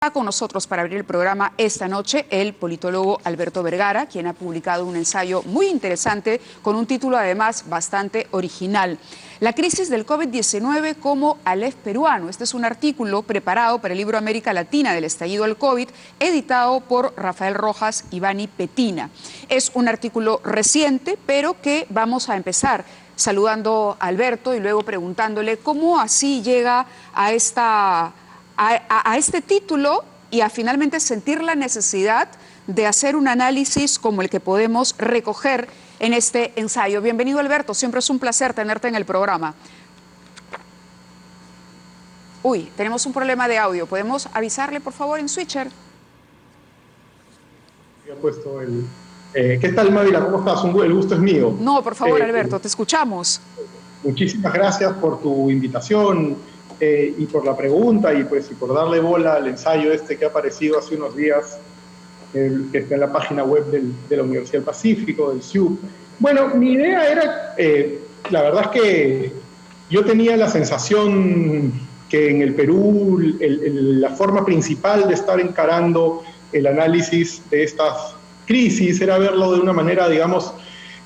Está con nosotros para abrir el programa esta noche el politólogo Alberto Vergara, quien ha publicado un ensayo muy interesante con un título además bastante original. La crisis del COVID-19 como Aleph peruano. Este es un artículo preparado para el libro América Latina del estallido del COVID, editado por Rafael Rojas y Vani Petina. Es un artículo reciente, pero que vamos a empezar saludando a Alberto y luego preguntándole cómo así llega a este título y a finalmente sentir la necesidad de hacer un análisis como el que podemos recoger en este ensayo. Bienvenido, Alberto, siempre es un placer tenerte en el programa. Uy, tenemos un problema de audio. ¿Podemos avisarle, por favor, en Switcher? Puesto el... ¿Qué tal, Mávila? ¿Cómo estás? El gusto es mío. No, por favor, Alberto, te escuchamos. Muchísimas gracias por tu invitación y por la pregunta y por darle bola al ensayo que ha aparecido hace unos días, que está en la página web de la Universidad del Pacífico, del CIUP. Bueno, mi idea era, la verdad es que yo tenía la sensación que en el Perú la forma principal de estar encarando el análisis de estas crisis era verlo de una manera, digamos,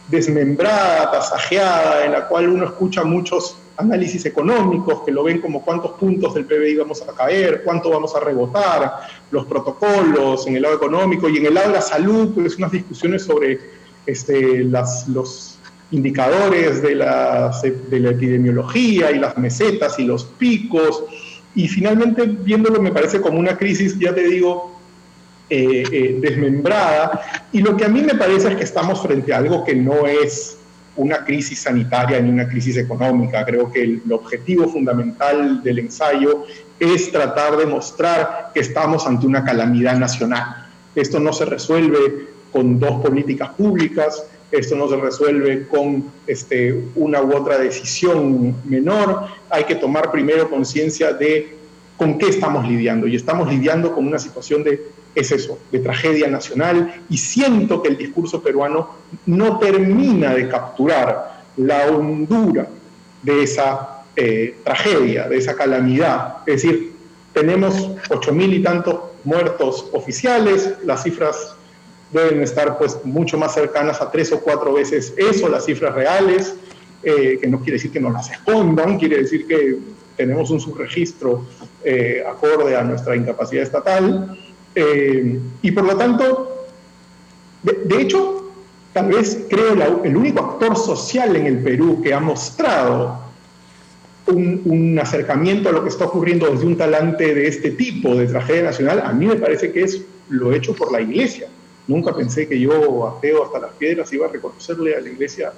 desmembrada, tasajeada, en la cual uno escucha muchos análisis económicos que lo ven como cuántos puntos del PBI vamos a caer, cuánto vamos a rebotar, los protocolos en el lado económico, y en el lado de la salud, pues unas discusiones sobre los indicadores de la epidemiología y las mesetas y los picos, y finalmente viéndolo me parece como una crisis, ya te digo, desmembrada, y lo que a mí me parece es que estamos frente a algo que no es una crisis sanitaria ni una crisis económica. Creo que el objetivo fundamental del ensayo es tratar de mostrar que estamos ante una calamidad nacional. Esto no se resuelve con dos políticas públicas, esto no se resuelve con una u otra decisión menor. Hay que tomar primero conciencia de con qué estamos lidiando, y estamos lidiando con una situación de tragedia nacional, y siento que el discurso peruano no termina de capturar la hondura de esa tragedia, de esa calamidad. Es decir, tenemos 8.000 y tantos muertos oficiales, las cifras deben estar pues mucho más cercanas a 3 o 4 veces eso, las cifras reales, que no quiere decir que nos las escondan, quiere decir que tenemos un subregistro acorde a nuestra incapacidad estatal. Y por lo tanto, de hecho, tal vez creo el único actor social en el Perú que ha mostrado un acercamiento a lo que está ocurriendo desde un talante de este tipo, de tragedia nacional, a mí me parece que es lo hecho por la Iglesia. Nunca pensé que yo, ateo hasta las piedras, iba a reconocerle a la Iglesia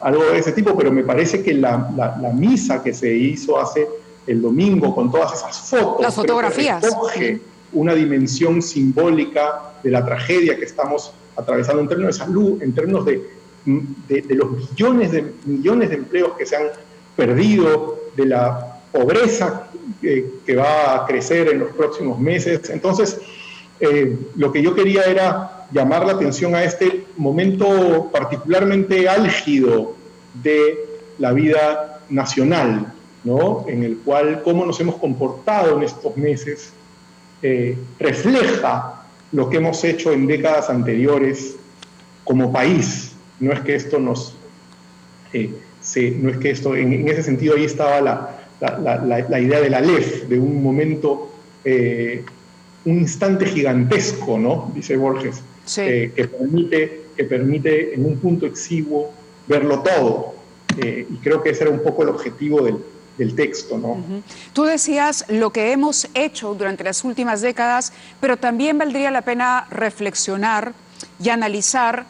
algo de ese tipo, pero me parece que la misa que se hizo hace el domingo con todas esas fotos, las fotografías, recoge una dimensión simbólica de la tragedia que estamos atravesando en términos de salud, en términos de los millones de empleos que se han perdido, de la pobreza que va a crecer en los próximos meses. Entonces, lo que yo quería era llamar la atención a este momento particularmente álgido de la vida nacional, ¿no? En el cual cómo nos hemos comportado en estos meses refleja lo que hemos hecho en décadas anteriores como país. No es que esto no es que esto, en ese sentido ahí estaba la idea del Aleph, de un momento, un instante gigantesco, ¿no? Dice Borges, sí. que permite en un punto exiguo verlo todo. Y creo que ese era un poco el objetivo del texto, ¿no? Tú decías lo que hemos hecho durante las últimas décadas, pero también valdría la pena reflexionar y analizar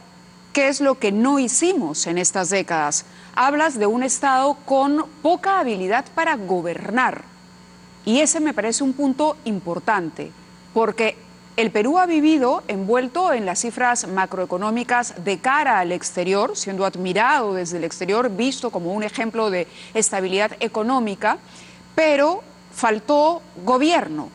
qué es lo que no hicimos en estas décadas. Hablas de un Estado con poca habilidad para gobernar, y ese me parece un punto importante, porque el Perú ha vivido envuelto en las cifras macroeconómicas de cara al exterior, siendo admirado desde el exterior, visto como un ejemplo de estabilidad económica, pero faltó gobierno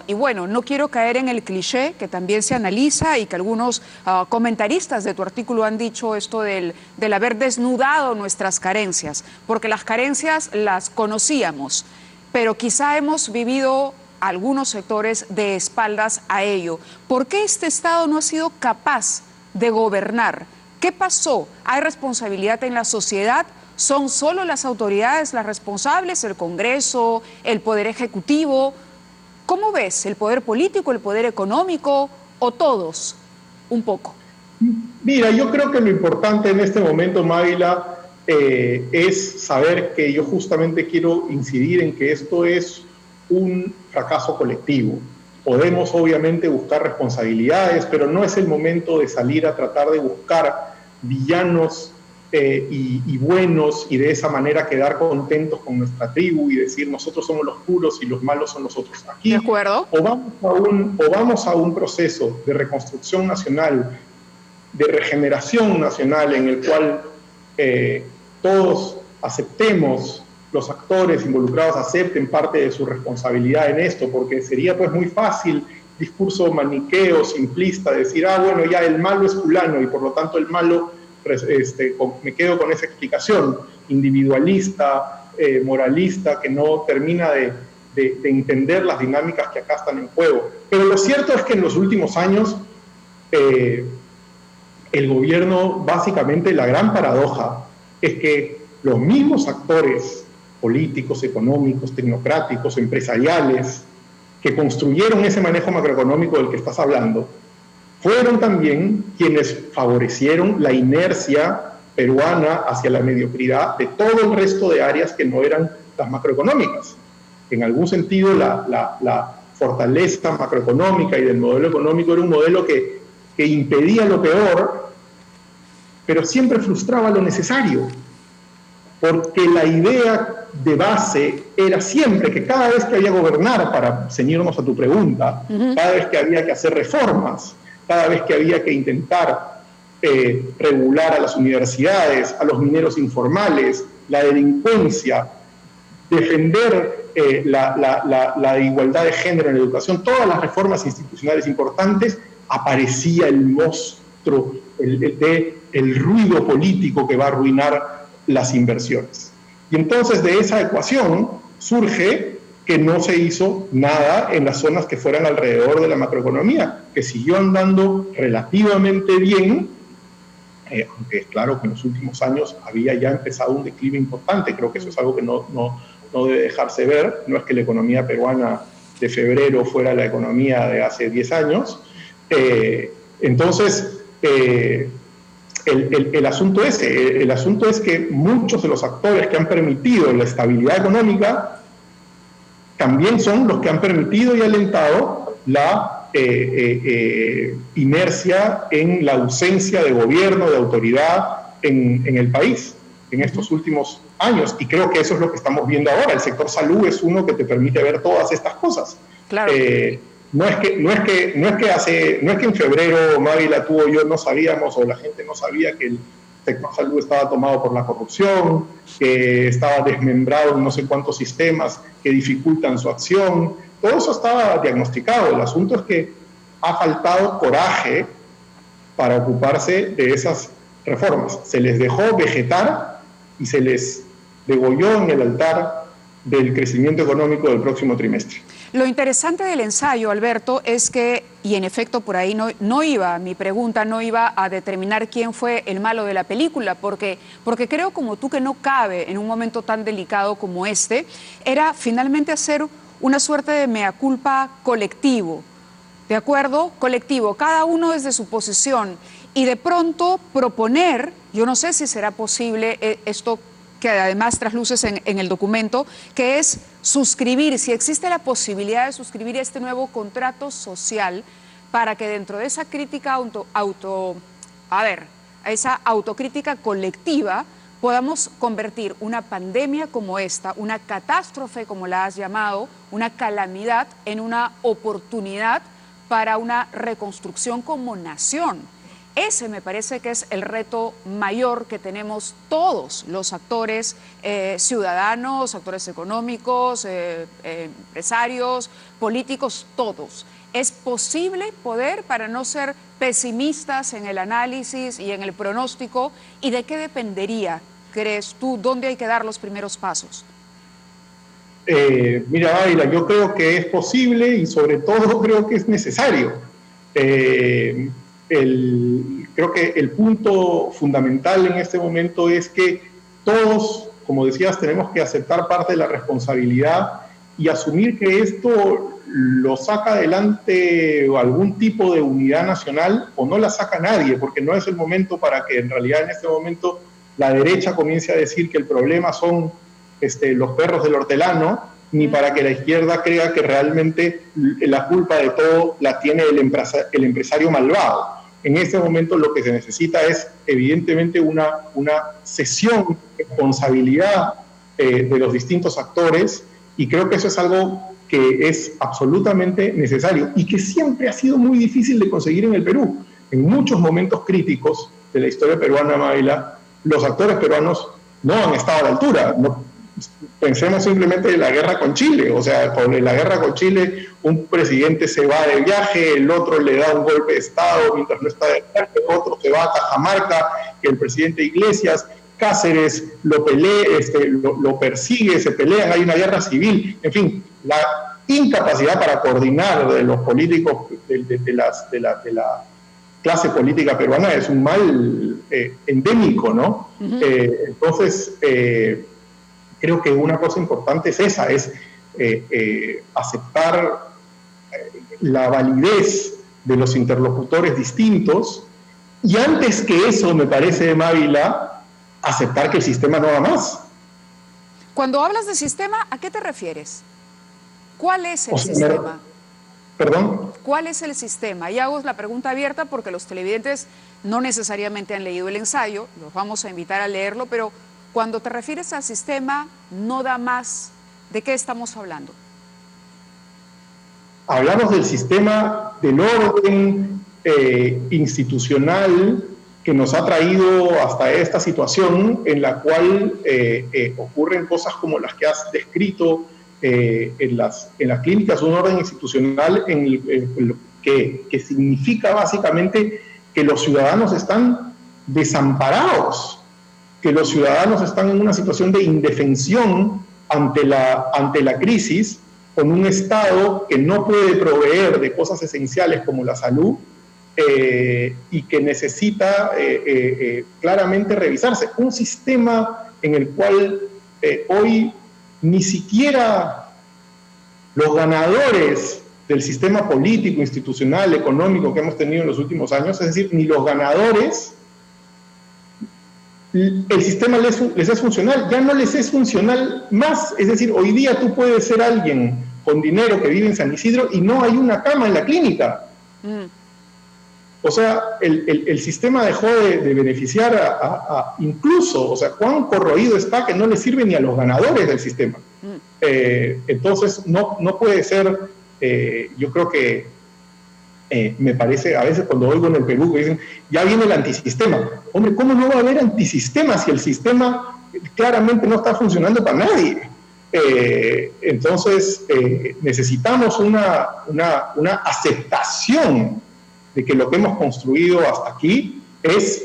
y bueno, no quiero caer en el cliché que también se analiza y que algunos comentaristas de tu artículo han dicho esto del haber desnudado nuestras carencias, porque las carencias las conocíamos. pero quizá hemos vivido algunos sectores de espaldas a ello. ¿Por qué este Estado no ha sido capaz de gobernar? ¿Qué pasó? ¿Hay responsabilidad en la sociedad? ¿Son solo las autoridades las responsables, el Congreso, el Poder Ejecutivo? ¿Cómo ves? ¿El poder político, el poder económico o todos? Un poco. Mira, yo creo que lo importante en este momento, Mávila, es saber que yo justamente quiero incidir en que esto es un fracaso colectivo. Podemos obviamente buscar responsabilidades, pero no es el momento de salir a tratar de buscar villanos y buenos y de esa manera quedar contentos con nuestra tribu y decir nosotros somos los puros y los malos son los otros. Aquí ¿De acuerdo? o vamos a un proceso de reconstrucción nacional, de regeneración nacional en el cual todos aceptemos, los actores involucrados acepten parte de su responsabilidad en esto, porque sería pues muy fácil, discurso maniqueo, simplista, decir, bueno, ya el malo es fulano y por lo tanto el malo, me quedo con esa explicación, individualista, moralista, que no termina de entender las dinámicas que acá están en juego. Pero lo cierto es que en los últimos años el gobierno, básicamente la gran paradoja es que los mismos actores políticos, económicos, tecnocráticos, empresariales, que construyeron ese manejo macroeconómico del que estás hablando, fueron también quienes favorecieron la inercia peruana hacia la mediocridad de todo el resto de áreas que no eran las macroeconómicas. En algún sentido, la fortaleza macroeconómica y del modelo económico era un modelo que impedía lo peor, pero siempre frustraba lo necesario, porque la idea de base era siempre que cada vez que había que gobernar, para ceñirnos a tu pregunta, cada vez que había que hacer reformas, cada vez que había que intentar regular a las universidades, a los mineros informales, la delincuencia, defender la igualdad de género en la educación, todas las reformas institucionales importantes, aparecía el monstruo, el ruido político que va a arruinar las inversiones. Y entonces de esa ecuación surge que no se hizo nada en las zonas que fueran alrededor de la macroeconomía, que siguió andando relativamente bien, aunque es claro que en los últimos años había ya empezado un declive importante. Creo que eso es algo que no debe dejarse ver. No es que la economía peruana de febrero fuera la economía de hace 10 años. Entonces, el asunto es que muchos de los actores que han permitido la estabilidad económica también son los que han permitido y alentado la inercia en la ausencia de gobierno, de autoridad en el país en estos últimos años. Y creo que eso es lo que estamos viendo ahora. El sector salud es uno que te permite ver todas estas cosas. Claro. No es que en febrero Mávila, tú o yo no sabíamos, o la gente no sabía que el sector salud estaba tomado por la corrupción, que estaba desmembrado en no sé cuántos sistemas que dificultan su acción. Todo eso estaba diagnosticado. El asunto es que ha faltado coraje para ocuparse de esas reformas. Se les dejó vegetar y se les degolló en el altar del crecimiento económico del próximo trimestre. Lo interesante del ensayo, Alberto, es que, y en efecto por ahí mi pregunta no iba a determinar quién fue el malo de la película, porque creo como tú que no cabe en un momento tan delicado como este, era finalmente hacer una suerte de mea culpa colectivo, ¿de acuerdo? Colectivo, cada uno desde su posición, y de pronto proponer, yo no sé si será posible esto que además trasluces en el documento, que es suscribir, si existe la posibilidad de suscribir este nuevo contrato social para que dentro de esa crítica esa autocrítica colectiva podamos convertir una pandemia como esta, una catástrofe como la has llamado, una calamidad, en una oportunidad para una reconstrucción como nación. Ese me parece que es el reto mayor que tenemos todos los actores ciudadanos, actores económicos, empresarios, políticos, todos. ¿Es posible poder, para no ser pesimistas en el análisis y en el pronóstico, y de qué dependería, crees tú, dónde hay que dar los primeros pasos? Mira, Ávila, yo creo que es posible y sobre todo creo que es necesario. Creo que el punto fundamental en este momento es que todos, como decías, tenemos que aceptar parte de la responsabilidad y asumir que esto lo saca adelante algún tipo de unidad nacional o no la saca nadie, porque no es el momento para que en realidad en este momento la derecha comience a decir que el problema son los perros del hortelano, ni para que la izquierda crea que realmente la culpa de todo la tiene el empresario malvado. En este momento lo que se necesita es evidentemente una cesión de responsabilidad de los distintos actores, y creo que eso es algo que es absolutamente necesario y que siempre ha sido muy difícil de conseguir en el Perú. En muchos momentos críticos de la historia peruana, Maila, los actores peruanos no han estado a la altura. No, pensemos simplemente en la guerra con Chile. O sea, con la guerra con Chile, un presidente se va de viaje, el otro le da un golpe de Estado mientras no está de viaje, el otro se va a Cajamarca, que el presidente Iglesias, Cáceres lo pelea, lo persigue, se pelean, hay una guerra civil. En fin, la incapacidad para coordinar de los políticos de la clase política peruana es un mal endémico, ¿no? Entonces, creo que una cosa importante es esa, es aceptar la validez de los interlocutores distintos, y antes que eso, me parece, Mávila, aceptar que el sistema no va más. Cuando hablas de sistema, ¿a qué te refieres? ¿Cuál es el sistema? ¿Perdón? ¿Cuál es el sistema? Y hago la pregunta abierta porque los televidentes no necesariamente han leído el ensayo, los vamos a invitar a leerlo, pero cuando te refieres al sistema, no da más. ¿De qué estamos hablando? Hablamos del sistema del orden institucional que nos ha traído hasta esta situación en la cual ocurren cosas como las que has descrito en las clínicas, un orden institucional que significa básicamente que los ciudadanos están desamparados, que los ciudadanos están en una situación de indefensión ante la crisis, con un Estado que no puede proveer de cosas esenciales como la salud, y que necesita claramente revisarse. Un sistema en el cual hoy ni siquiera los ganadores del sistema político, institucional, económico que hemos tenido en los últimos años, es decir, ni los ganadores, el sistema les es funcional, ya no les es funcional más. Es decir, hoy día tú puedes ser alguien con dinero que vive en San Isidro y no hay una cama en la clínica. O sea, el sistema dejó de beneficiar incluso, o sea, cuán corroído está que no le sirve ni a los ganadores del sistema. Entonces, no puede ser, yo creo que me parece, a veces cuando oigo en el Perú que dicen, ya viene el antisistema. Hombre, ¿cómo no va a haber antisistema si el sistema claramente no está funcionando para nadie? Entonces, necesitamos una aceptación de que lo que hemos construido hasta aquí es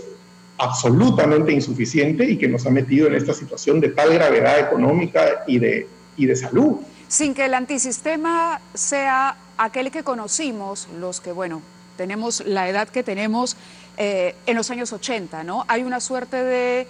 absolutamente insuficiente y que nos ha metido en esta situación de tal gravedad económica y de salud. Sin que el antisistema sea aquel que conocimos, los que, bueno, tenemos la edad que tenemos en los años 80, ¿no? Hay una suerte de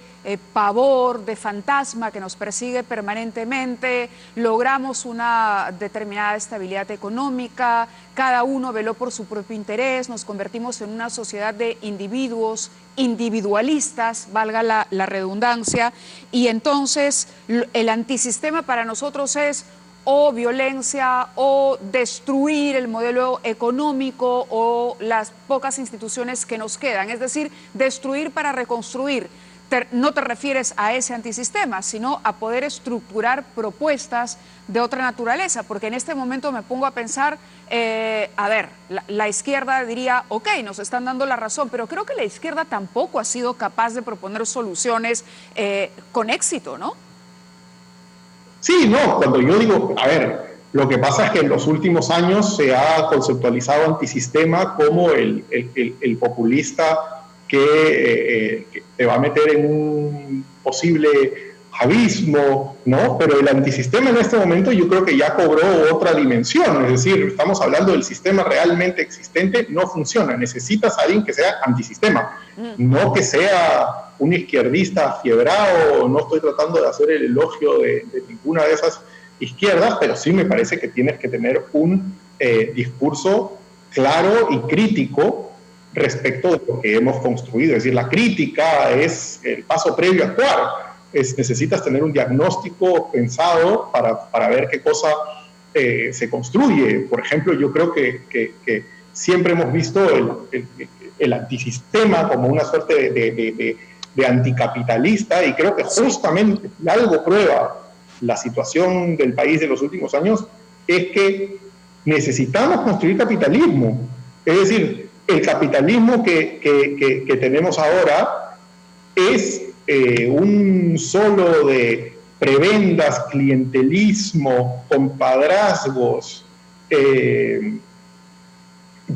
pavor, de fantasma que nos persigue permanentemente, logramos una determinada estabilidad económica, cada uno veló por su propio interés, nos convertimos en una sociedad de individuos individualistas, valga la redundancia, y entonces el antisistema para nosotros es o violencia, o destruir el modelo económico o las pocas instituciones que nos quedan. Es decir, destruir para reconstruir. No te refieres a ese antisistema, sino a poder estructurar propuestas de otra naturaleza, porque en este momento me pongo a pensar, a ver, la izquierda diría, ok, nos están dando la razón, pero creo que la izquierda tampoco ha sido capaz de proponer soluciones con éxito, ¿no? Sí, no, cuando yo digo, a ver, lo que pasa es que en los últimos años se ha conceptualizado antisistema como el populista que te va a meter en un posible javismo, ¿no? Pero el antisistema en este momento yo creo que ya cobró otra dimensión, es decir, estamos hablando del sistema realmente existente, no funciona, necesitas a alguien que sea antisistema, no que sea un izquierdista afiebrado, no estoy tratando de hacer el elogio de ninguna de esas izquierdas, pero sí me parece que tienes que tener un discurso claro y crítico respecto de lo que hemos construido. Es decir, la crítica es el paso previo a actuar. Necesitas tener un diagnóstico pensado para ver qué cosa se construye. Por ejemplo, yo creo que siempre hemos visto el antisistema como una suerte de anticapitalista, y creo que justamente algo prueba la situación del país de los últimos años es que necesitamos construir capitalismo. Es decir, el capitalismo que tenemos ahora es un solo de prebendas, clientelismo, compadrazgos,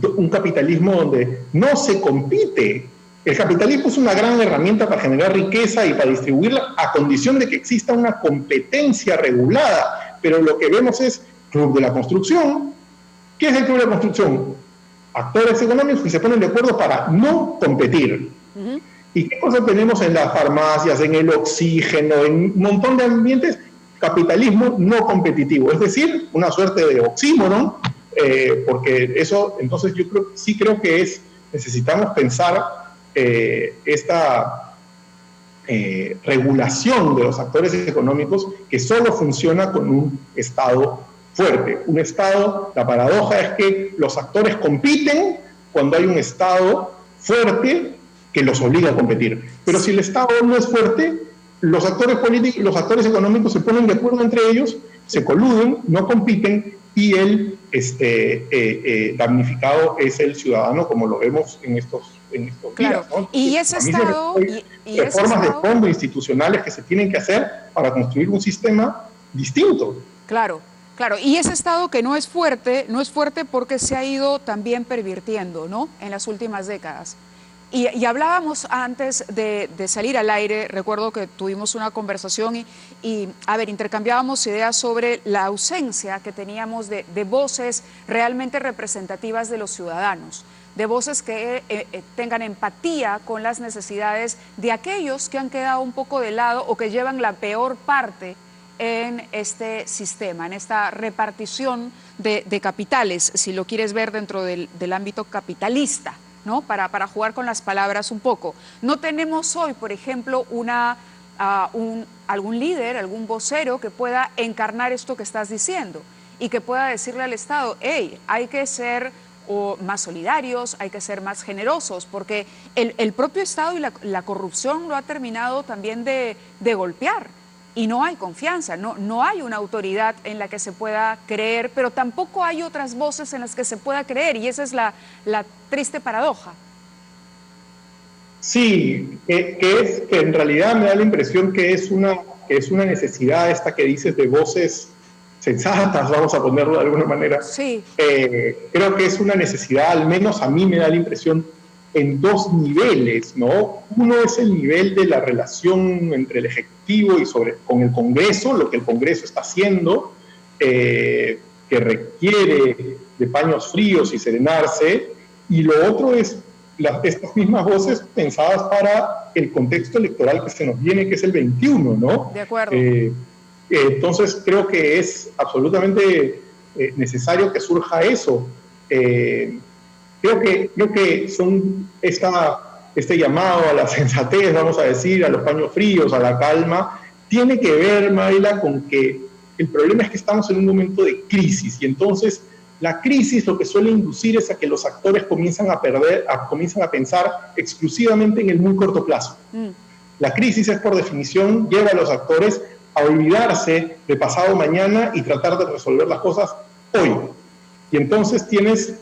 un capitalismo donde no se compite. El capitalismo es una gran herramienta para generar riqueza y para distribuirla a condición de que exista una competencia regulada, pero lo que vemos es Club de la Construcción. ¿Qué es el Club de la Construcción? Actores económicos que se ponen de acuerdo para no competir. ¿Y qué cosas tenemos en las farmacias, en el oxígeno, en un montón de ambientes? Capitalismo no competitivo, es decir, una suerte de oxímoron, porque eso, entonces yo creo que necesitamos pensar esta regulación de los actores económicos que solo funciona con un Estado fuerte. Un Estado, la paradoja es que los actores compiten cuando hay un Estado fuerte que los obliga a competir. Pero si el Estado no es fuerte, los actores políticos, los actores económicos se ponen de acuerdo entre ellos, se coluden, no compiten, y el damnificado es el ciudadano, como lo vemos en estos claro. días, ¿no? Y ese Estado... reformas de fondo institucionales que se tienen que hacer para construir un sistema distinto. Claro. Claro, y ese Estado que no es fuerte porque se ha ido también pervirtiendo, ¿no?, en las últimas décadas. Y hablábamos antes de salir al aire, recuerdo que tuvimos una conversación y intercambiábamos ideas sobre la ausencia que teníamos de voces realmente representativas de los ciudadanos, de voces que tengan empatía con las necesidades de aquellos que han quedado un poco de lado o que llevan la peor parte en este sistema, en esta repartición de capitales, si lo quieres ver dentro del ámbito capitalista, ¿no? Para jugar con las palabras un poco. No tenemos hoy, por ejemplo, algún líder, algún vocero que pueda encarnar esto que estás diciendo y que pueda decirle al Estado, hey, hay que ser más solidarios, hay que ser más generosos, porque el propio Estado y la corrupción lo ha terminado también de golpear. Y no hay confianza, no hay una autoridad en la que se pueda creer, pero tampoco hay otras voces en las que se pueda creer, y esa es la triste paradoja. Sí, que en realidad me da la impresión que es una necesidad esta que dices de voces sensatas, vamos a ponerlo de alguna manera. Sí. Creo que es una necesidad, al menos a mí me da la impresión, en dos niveles, ¿no? Uno es el nivel de la relación entre el Ejecutivo y con el Congreso, lo que el Congreso está haciendo, que requiere de paños fríos y serenarse, y lo otro es estas mismas voces pensadas para el contexto electoral que se nos viene, que es el 21, ¿no? De acuerdo. Entonces creo que es absolutamente necesario que surja eso. Creo que son este llamado a la sensatez, vamos a decir, a los paños fríos, a la calma, tiene que ver, Mayla, con que el problema es que estamos en un momento de crisis, y entonces la crisis lo que suele inducir es a que los actores comienzan a pensar exclusivamente en el muy corto plazo. La crisis es, por definición, lleva a los actores a olvidarse de pasado mañana y tratar de resolver las cosas hoy. Y entonces tienes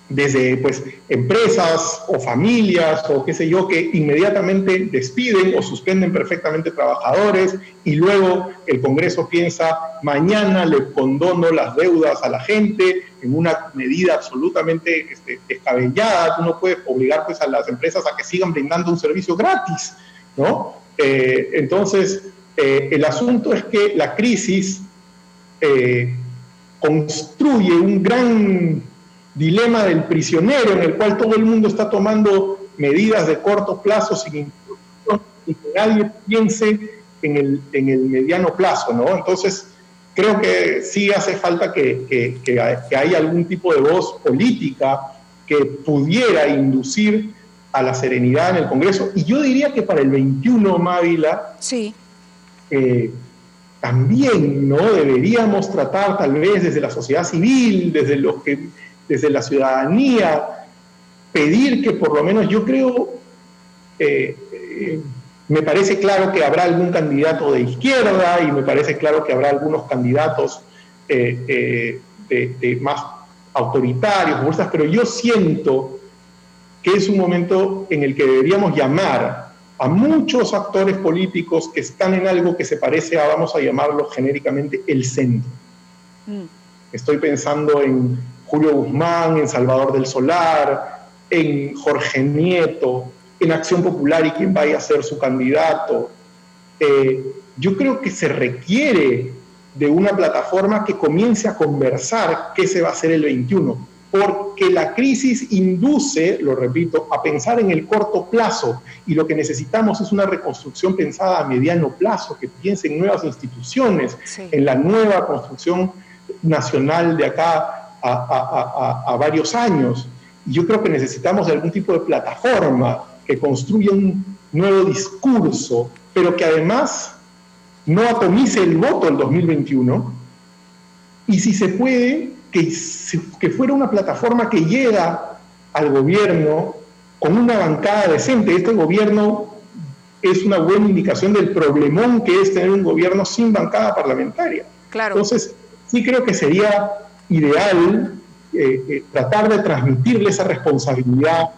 desde empresas o familias o qué sé yo, que inmediatamente despiden o suspenden perfectamente trabajadores, y luego el Congreso piensa, mañana le condono las deudas a la gente, en una medida absolutamente descabellada. Tú no puedes obligar a las empresas a que sigan brindando un servicio gratis, ¿no? Entonces, El asunto es que la crisis construye un gran dilema del prisionero en el cual todo el mundo está tomando medidas de corto plazo sin que nadie piense en el mediano plazo, ¿no? Entonces, creo que sí hace falta que haya algún tipo de voz política que pudiera inducir a la serenidad en el Congreso. Y yo diría que para el 21, Mávila, sí. También, ¿no? Deberíamos tratar tal vez desde la sociedad civil, desde la ciudadanía, pedir que por lo menos, yo creo, me parece claro que habrá algún candidato de izquierda y me parece claro que habrá algunos candidatos de más autoritarios, pero yo siento que es un momento en el que deberíamos llamar a muchos actores políticos que están en algo que se parece a, vamos a llamarlo genéricamente, el centro. Estoy pensando en Julio Guzmán, en Salvador del Solar, en Jorge Nieto, en Acción Popular y quien vaya a ser su candidato. Yo creo que se requiere de una plataforma que comience a conversar qué se va a hacer el 21, porque la crisis induce, lo repito, a pensar en el corto plazo, y lo que necesitamos es una reconstrucción pensada a mediano plazo, que piense en nuevas instituciones, sí, en la nueva construcción nacional de acá a varios años. Y yo creo que necesitamos de algún tipo de plataforma que construya un nuevo discurso, pero que además no atomice el voto del 2021, y si se puede, que fuera una plataforma que llega al gobierno con una bancada decente. Este gobierno es una buena indicación del problemón que es tener un gobierno sin bancada parlamentaria. Claro. Entonces, sí creo que sería ideal tratar de transmitirle esa responsabilidad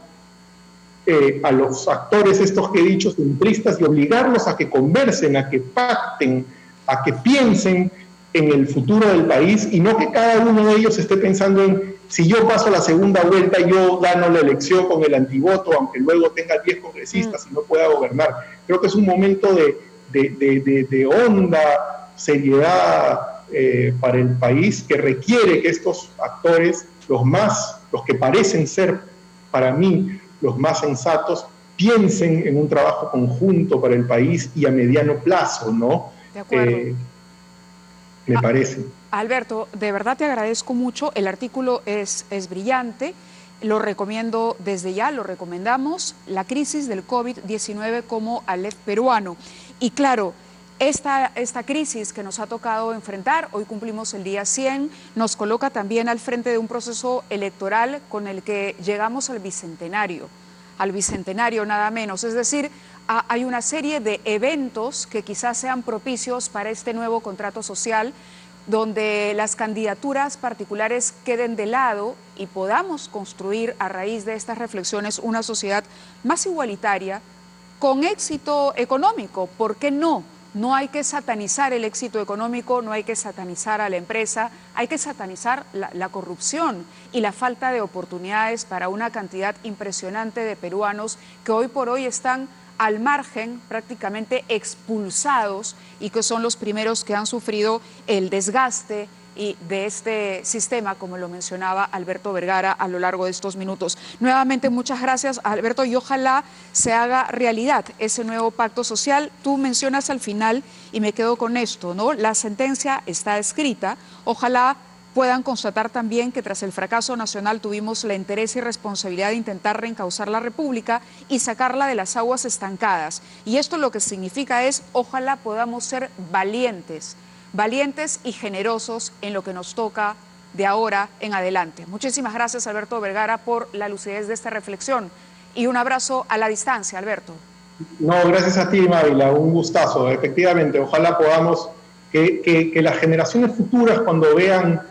a los actores estos que he dicho, centristas, y obligarlos a que conversen, a que pacten, a que piensen en el futuro del país, y no que cada uno de ellos esté pensando en si yo paso la segunda vuelta, yo gano la elección con el antivoto, aunque luego tenga 10 congresistas y no pueda gobernar. Creo que es un momento de honda seriedad para el país, que requiere que estos actores, los que parecen ser para mí los más sensatos, piensen en un trabajo conjunto para el país y a mediano plazo, ¿no? De acuerdo. Me parece. Alberto, de verdad te agradezco mucho. El artículo es brillante. Lo recomiendo desde ya, lo recomendamos. La crisis del COVID-19 como Aleph peruano. Y claro, esta crisis que nos ha tocado enfrentar, hoy cumplimos el día 100, nos coloca también al frente de un proceso electoral con el que llegamos al bicentenario nada menos. Es decir, hay una serie de eventos que quizás sean propicios para este nuevo contrato social, donde las candidaturas particulares queden de lado y podamos construir a raíz de estas reflexiones una sociedad más igualitaria, con éxito económico. ¿Por qué no? No hay que satanizar el éxito económico, no hay que satanizar a la empresa, hay que satanizar la corrupción y la falta de oportunidades para una cantidad impresionante de peruanos que hoy por hoy están al margen, prácticamente expulsados, y que son los primeros que han sufrido el desgaste de este sistema, como lo mencionaba Alberto Vergara a lo largo de estos minutos. Nuevamente, muchas gracias, Alberto, y ojalá se haga realidad ese nuevo pacto social. Tú mencionas al final, y me quedo con esto, ¿no? La sentencia está escrita, ojalá puedan constatar también que tras el fracaso nacional tuvimos la interés y responsabilidad de intentar reencauzar la República y sacarla de las aguas estancadas. Y esto lo que significa es, ojalá podamos ser valientes y generosos en lo que nos toca de ahora en adelante. Muchísimas gracias, Alberto Vergara, por la lucidez de esta reflexión, y un abrazo a la distancia, Alberto. No, gracias a ti, Mávila, un gustazo. Efectivamente, ojalá podamos que las generaciones futuras, cuando vean,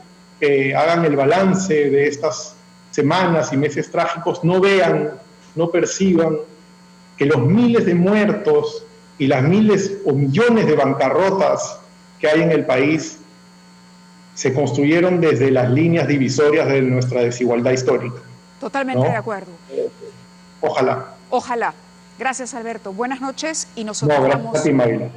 hagan el balance de estas semanas y meses trágicos, no vean, no perciban que los miles de muertos y las miles o millones de bancarrotas que hay en el país se construyeron desde las líneas divisorias de nuestra desigualdad histórica. Totalmente, ¿no? De acuerdo. Ojalá. Ojalá. Gracias, Alberto. Buenas noches y nosotros gracias a ti, Mávila.